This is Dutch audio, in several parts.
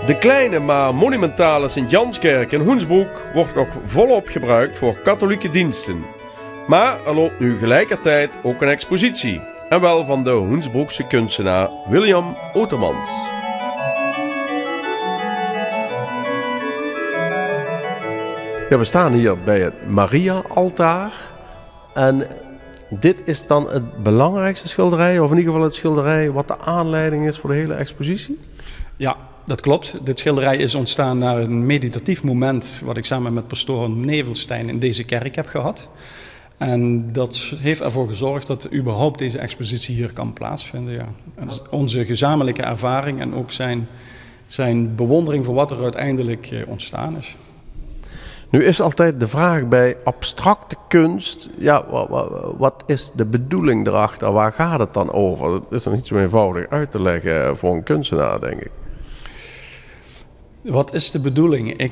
De kleine maar monumentale Sint-Janskerk in Hoensbroek wordt nog volop gebruikt voor katholieke diensten. Maar er loopt nu gelijkertijd ook een expositie. En wel van de Hoensbroekse kunstenaar William Otemans. Ja, we staan hier bij het Maria-altaar. En dit is dan het belangrijkste schilderij, of in ieder geval het schilderij wat de aanleiding is voor de hele expositie? Ja, dat klopt. Dit schilderij is ontstaan naar een meditatief moment wat ik samen met pastoor Nevelstein in deze kerk heb gehad. En dat heeft ervoor gezorgd dat überhaupt deze expositie hier kan plaatsvinden. Ja. Onze gezamenlijke ervaring en ook zijn bewondering voor wat er uiteindelijk ontstaan is. Nu is altijd de vraag bij abstracte kunst, ja, wat is de bedoeling erachter? Waar gaat het dan over? Dat is nog niet zo eenvoudig uit te leggen voor een kunstenaar, denk ik. Wat is de bedoeling?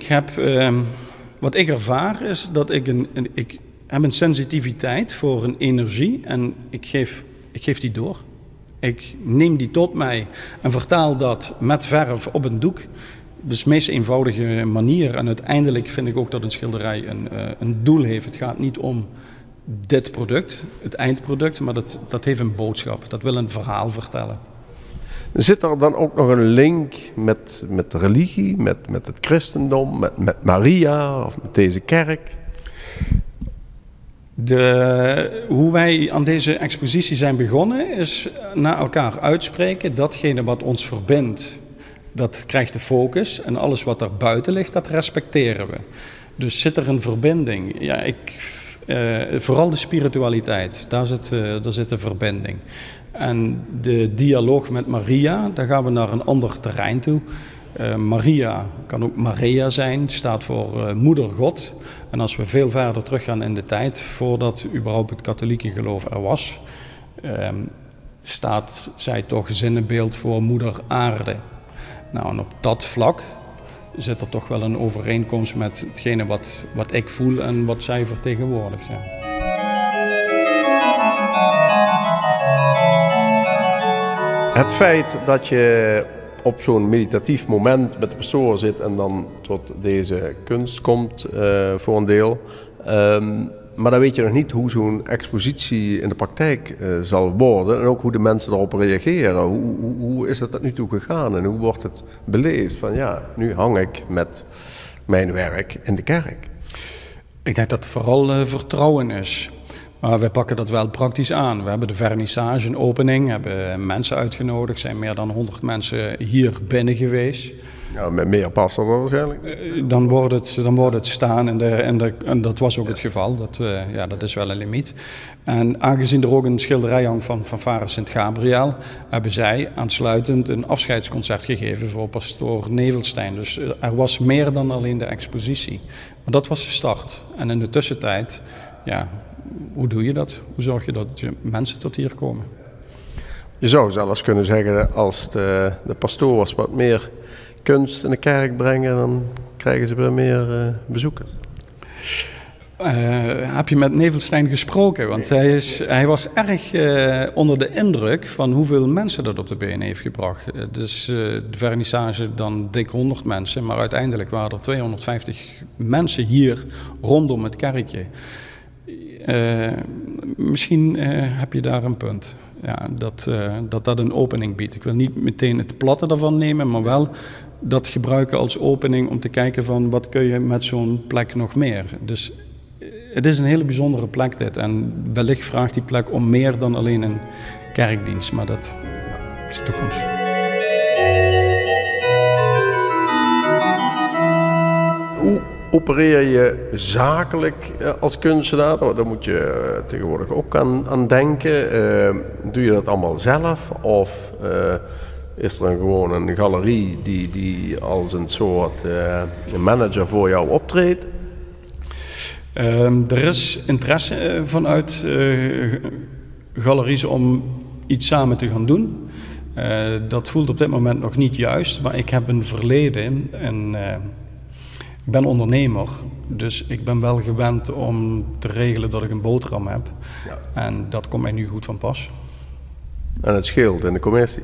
Wat ik ervaar is dat ik heb een sensitiviteit voor een energie en ik geef die door. Ik neem die tot mij en vertaal dat met verf op een doek. Dus de meest eenvoudige manier. En uiteindelijk vind ik ook dat een schilderij een doel heeft. Het gaat niet om dit product, het eindproduct, maar dat heeft een boodschap. Dat wil een verhaal vertellen. Zit er dan ook nog een link met de religie, met het christendom, met Maria of met deze kerk? Hoe wij aan deze expositie zijn begonnen is naar elkaar uitspreken. Datgene wat ons verbindt, dat krijgt de focus. En alles wat er buiten ligt, dat respecteren we. Dus zit er een verbinding? Ja, vooral de spiritualiteit, daar zit de verbinding. En de dialoog met Maria, daar gaan we naar een ander terrein toe. Maria kan ook Maria zijn, staat voor moeder God. En als we veel verder teruggaan in de tijd, voordat überhaupt het katholieke geloof er was, staat zij toch zinnenbeeld voor moeder aarde. Nou, en op dat vlak zit er toch wel een overeenkomst met hetgene wat ik voel en wat zij vertegenwoordigt. Ja. Het feit dat je op zo'n meditatief moment met de pastoor zit en dan tot deze kunst komt voor een deel. Maar dan weet je nog niet hoe zo'n expositie in de praktijk zal worden en ook hoe de mensen erop reageren. Hoe is dat tot nu toe gegaan en hoe wordt het beleefd? Van ja, nu hang ik met mijn werk in de kerk. Ik denk dat het vooral vertrouwen is. Maar wij pakken dat wel praktisch aan. We hebben de vernissage, een opening, hebben mensen uitgenodigd. Er zijn meer dan 100 mensen hier binnen geweest. Ja, met meer passen dan waarschijnlijk. Dan wordt het staan en dat was ook het geval. Dat is wel een limiet. En aangezien er ook een schilderij hangt van Fanfare Sint-Gabriel, hebben zij aansluitend een afscheidsconcert gegeven voor pastoor Nevelstein. Dus er was meer dan alleen de expositie. Maar dat was de start. En in de tussentijd, ja, hoe doe je dat? Hoe zorg je dat mensen tot hier komen? Je zou zelfs kunnen zeggen, als de pastoors wat meer kunst in de kerk brengen, dan krijgen ze weer meer bezoekers. Heb je met Nevelstein gesproken? Want hij was erg onder de indruk van hoeveel mensen dat op de been heeft gebracht. Dus de vernissage dan dik 100 mensen, maar uiteindelijk waren er 250 mensen hier rondom het kerkje. Misschien heb je daar een punt. Ja, dat een opening biedt. Ik wil niet meteen het platte ervan nemen, maar wel dat gebruiken als opening om te kijken van wat kun je met zo'n plek nog meer. Dus het is een hele bijzondere plek dit. En wellicht vraagt die plek om meer dan alleen een kerkdienst, maar dat is de toekomst. Hoe opereer je zakelijk als kunstenaar? Daar moet je tegenwoordig ook aan denken. Doe je dat allemaal zelf? Of is er gewoon een galerie die als een soort manager voor jou optreedt? Er is interesse vanuit galeries om iets samen te gaan doen. Dat voelt op dit moment nog niet juist, maar ik heb een verleden en ik ben ondernemer, dus ik ben wel gewend om te regelen dat ik een boterham heb. Ja. En dat komt mij nu goed van pas. En het scheelt in de commercie.